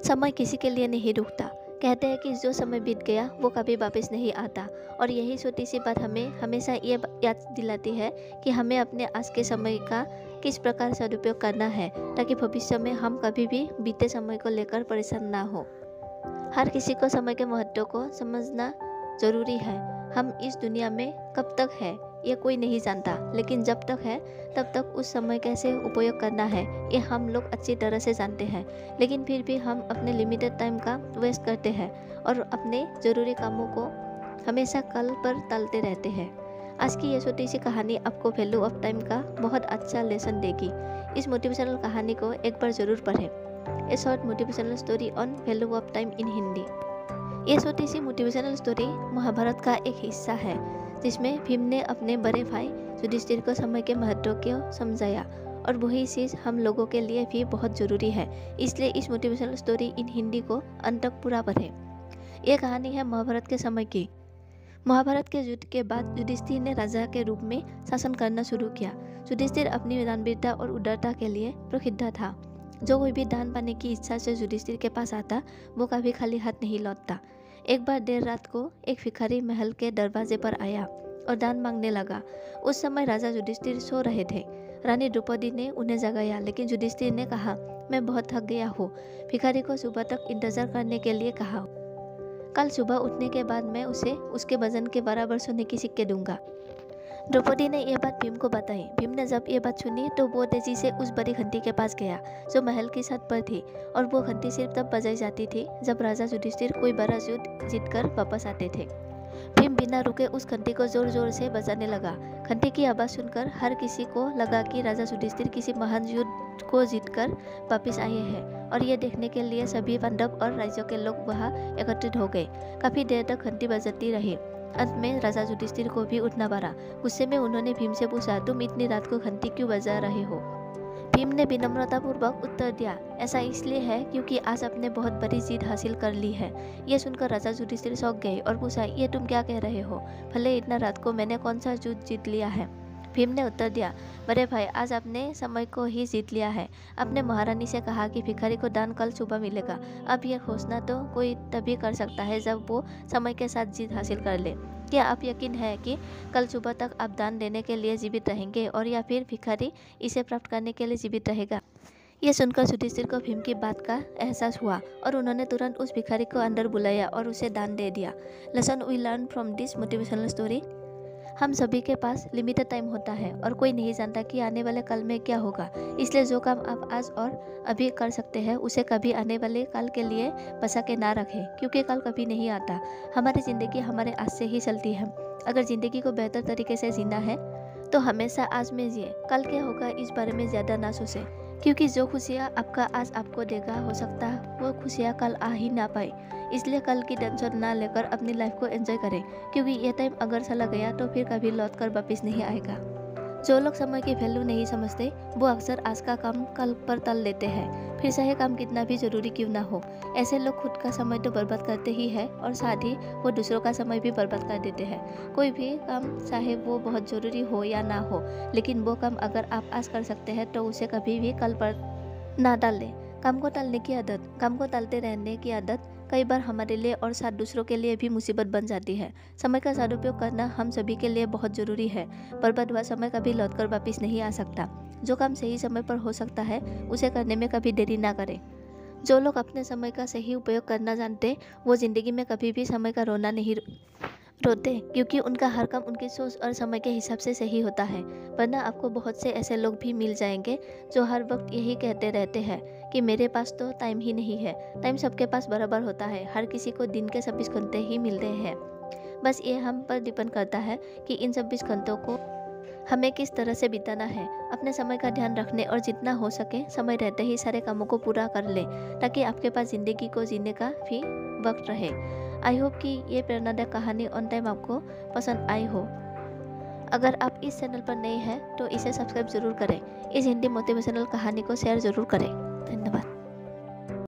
समय किसी के लिए नहीं रुकता। कहते हैं कि जो समय बीत गया वो कभी वापस नहीं आता। और यही छोटी सी बात हमें हमेशा ये याद दिलाती है कि हमें अपने आज के समय का किस प्रकार सदुपयोग करना है, ताकि भविष्य में हम कभी भी बीते समय को लेकर परेशान ना हो। हर किसी को समय के महत्व को समझना जरूरी है। हम इस दुनिया में कब तक है ये कोई नहीं जानता, लेकिन जब तक है तब तक उस समय कैसे उपयोग करना है ये हम लोग अच्छी तरह से जानते हैं। लेकिन फिर भी हम अपने लिमिटेड टाइम का वेस्ट करते हैं और अपने ज़रूरी कामों को हमेशा कल पर टालते रहते हैं। आज की ये छोटी सी कहानी आपको वैल्यू ऑफ टाइम का बहुत अच्छा लेसन देगी। इस मोटिवेशनल कहानी को एक बार ज़रूर पढ़ें। ए short motivational story on value of time in Hindi. ये छोटी सी मोटिवेशनल स्टोरी महाभारत का एक हिस्सा है, जिसमें भीम ने अपने बड़े भाई युधिष्ठिर को समय के महत्व को समझाया, और वही चीज़ हम लोगों के लिए भी बहुत ज़रूरी है। इसलिए इस मोटिवेशनल स्टोरी इन हिंदी को अंत तक पूरा पढ़ें। यह कहानी है महाभारत के समय की। महाभारत के युद्ध के बाद युधिष्ठिर ने राजा के रूप में शासन करना शुरू किया। युधिष्ठिर अपनी दानवीरता और उदारता के लिए प्रसिद्ध था। जो कोई भी दान पाने की इच्छा से युधिष्ठिर के पास आता, वो कभी खाली हाथ नहीं लौटता। एक बार देर रात को एक भिखारी महल के दरवाजे पर आया और दान मांगने लगा। उस समय राजा युधिष्ठिर सो रहे थे। रानी द्रौपदी ने उन्हें जगाया, लेकिन युधिष्ठिर ने कहा, मैं बहुत थक गया हूँ। भिखारी को सुबह तक इंतजार करने के लिए कहा। कल सुबह उठने के बाद मैं उसे उसके वजन के बराबर सोने की सिक्के दूंगा। द्रौपदी ने यह बात भीम को बताई। भीम ने जब ये बात सुनी तो वो तेजी से उस बड़ी घंटी के पास गया जो महल की छत पर थी, और वो घंटी सिर्फ तब बजाई जाती थी जब राजा युधिष्ठिर कोई बड़ा युद्ध जीतकर वापस आते थे। भीम बिना रुके उस घंटी को जोर जोर से बजाने लगा। घंटी की आवाज़ सुनकर हर किसी को लगा कि राजा युधिष्ठिर किसी महान युद्ध को जीतकर वापस आए हैं, और ये देखने के लिए सभी पांडव और राज्यों के लोग वहाँ एकत्रित हो गए। काफ़ी देर तक घंटी बजती रही। अंत में राजा युधिष्ठिर को भी उठना पड़ा। गुस्से में उन्होंने भीम से पूछा, तुम इतनी रात को घंटी क्यों बजा रहे हो? भीम ने विनम्रतापूर्वक उत्तर दिया, ऐसा इसलिए है क्योंकि आज आपने बहुत बड़ी जीत हासिल कर ली है। यह सुनकर राजा युधिष्ठिर चौंक गए और पूछा, ये तुम क्या कह रहे हो? भले इतना रात को मैंने कौन सा युद्ध जीत लिया है? भीम ने उत्तर दिया, बड़े भाई, आज आपने समय को ही जीत लिया है। आपने महारानी से कहा कि भिखारी को दान कल सुबह मिलेगा। अब यह घोषणा तो कोई तभी कर सकता है जब वो समय के साथ जीत हासिल कर ले। क्या आप यकीन है कि कल सुबह तक आप दान देने के लिए जीवित रहेंगे, और या फिर भिखारी इसे प्राप्त करने के लिए जीवित रहेगा? यह सुनकर युधिष्ठिर को भीम की बात का एहसास हुआ, और उन्होंने तुरंत उस भिखारी को अंदर बुलाया और उसे दान दे दिया। Lesson we learn from this motivational story. हम सभी के पास लिमिटेड टाइम होता है और कोई नहीं जानता कि आने वाले कल में क्या होगा। इसलिए जो काम आप आज और अभी कर सकते हैं उसे कभी आने वाले कल के लिए बचा के ना रखें, क्योंकि कल कभी नहीं आता। हमारी ज़िंदगी हमारे आज से ही चलती है। अगर ज़िंदगी को बेहतर तरीके से जीना है तो हमेशा आज में जिए। कल क्या होगा इस बारे में ज़्यादा ना सोचें, क्योंकि जो खुशियाँ आपका आज आपको देगा हो सकता है वो खुशियाँ कल आ ही ना पाए। इसलिए कल की टेंशन ना लेकर अपनी लाइफ को एंजॉय करें, क्योंकि ये टाइम अगर चला गया तो फिर कभी लौट कर वापस नहीं आएगा। जो लोग समय की वैल्यू नहीं समझते वो अक्सर आज का काम कल पर टाल देते हैं, फिर चाहे काम कितना भी जरूरी क्यों ना हो। ऐसे लोग खुद का समय तो बर्बाद करते ही है, और साथ ही वो दूसरों का समय भी बर्बाद कर देते हैं। कोई भी काम चाहे वो बहुत ज़रूरी हो या ना हो, लेकिन वो काम अगर आप आज कर सकते हैं तो उसे कभी भी कल पर ना डाल दें। काम को टालते रहने की आदत कई बार हमारे लिए और साथ दूसरों के लिए भी मुसीबत बन जाती है। समय का सदुपयोग करना हम सभी के लिए बहुत ज़रूरी है। बर्बाद हुआ समय कभी लौटकर वापस नहीं आ सकता। जो काम सही समय पर हो सकता है उसे करने में कभी देरी ना करें। जो लोग अपने समय का सही उपयोग करना जानते वो ज़िंदगी में कभी भी समय का रोना नहीं रोते, क्योंकि उनका हर काम उनकी सोच और समय के हिसाब से सही होता है। वरना आपको बहुत से ऐसे लोग भी मिल जाएंगे जो हर वक्त यही कहते रहते हैं कि मेरे पास तो टाइम ही नहीं है। टाइम सबके पास बराबर होता है। हर किसी को दिन के 24 घंटे ही मिलते हैं। बस ये हम पर डिपेंड करता है कि इन 24 घंटों को हमें किस तरह से बिताना है। अपने समय का ध्यान रखने और जितना हो सके समय रहते ही सारे कामों को पूरा कर ले, ताकि आपके पास ज़िंदगी को जीने का भी वक्त रहे। आई होप कि ये प्रेरणादायक कहानी ऑन टाइम आपको पसंद आई हो। अगर आप इस चैनल पर नए हैं तो इसे सब्सक्राइब जरूर करें। इस हिंदी मोटिवेशनल कहानी को शेयर जरूर करें। धन्यवाद।